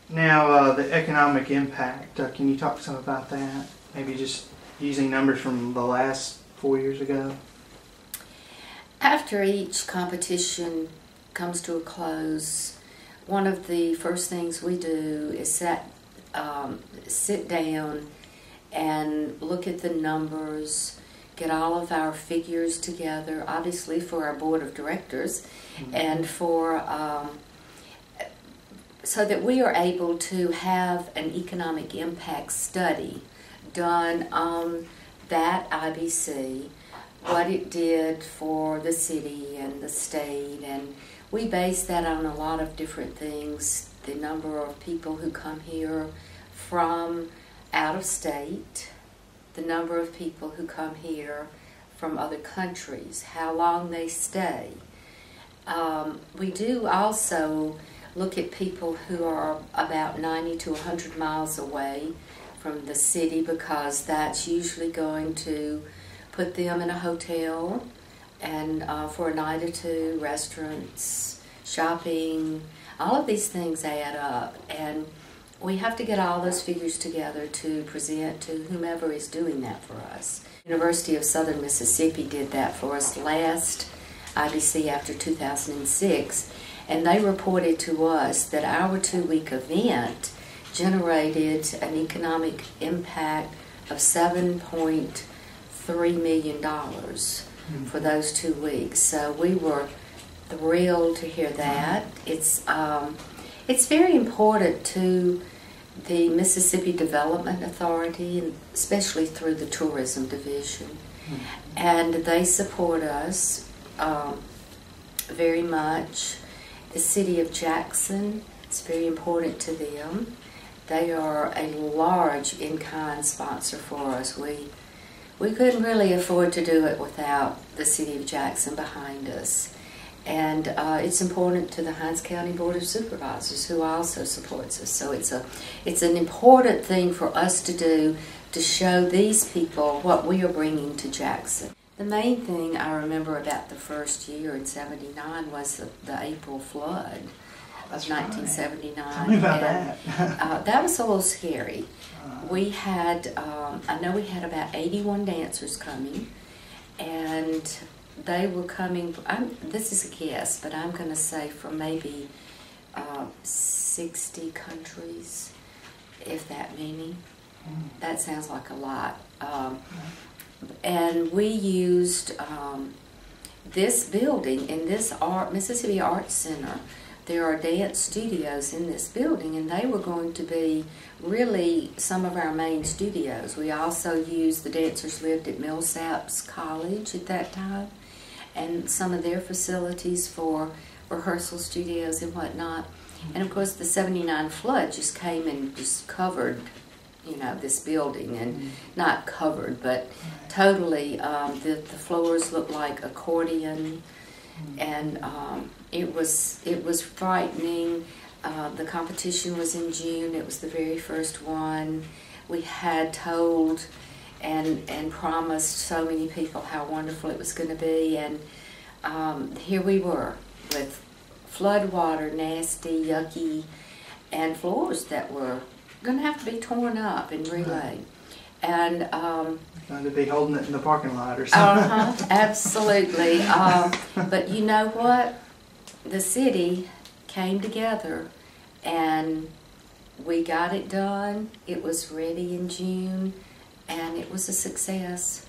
Now, the economic impact, can you talk some about that? Maybe just using numbers from the last 4 years ago? After each competition comes to a close, one of the first things we do is sit down and look at the numbers, get all of our figures together, obviously for our board of directors, and so that we are able to have an economic impact study done on that IBC, what it did for the city and the state, and we base that on a lot of different things. The number of people who come here from out of state, the number of people who come here from other countries, how long they stay. We do also look at people who are about 90 to 100 miles away from the city, because that's usually going to put them in a hotel and for a night or two, restaurants, shopping, all of these things add up, and we have to get all those figures together to present to whomever is doing that for us. University of Southern Mississippi did that for us last IBC after 2006, and they reported to us that our 2-week event generated an economic impact of $7.3 million for those 2 weeks. So we were thrilled to hear that. It's very important to the Mississippi Development Authority, and especially through the Tourism Division, and they support us very much. The City of Jackson, it's very important to them. They are a large in-kind sponsor for us. We couldn't really afford to do it without the City of Jackson behind us. And it's important to the Hinds County Board of Supervisors, who also supports us. So it's an important thing for us to do to show these people what we are bringing to Jackson. The main thing I remember about the first year in '79 was the April flood of 1979. Tell me about that. That was a little scary. We had, I know we had about 81 dancers coming, and they were coming, this is a guess, but I'm going to say from maybe 60 countries, if that many. That sounds like a lot. And we used this building in this Mississippi Arts Center. There are dance studios in this building, and they were going to be really some of our main studios. We also used, the dancers lived at Millsaps College at that time, and some of their facilities for rehearsal studios and whatnot. And of course the '79 flood just came and just covered, you know, this building, and not covered, but totally, the floors looked like accordion, and it was frightening. The competition was in June. It was the very first one. We had told and promised so mmany people how wonderful it was going to be, and here we were with flood water, nasty, yucky, and floors that were going to have to be torn up and relayed. And going to be holding it in the parking lot or something. Absolutely. But you know what? The city came together and we got it done. It was ready in June, and it was a success.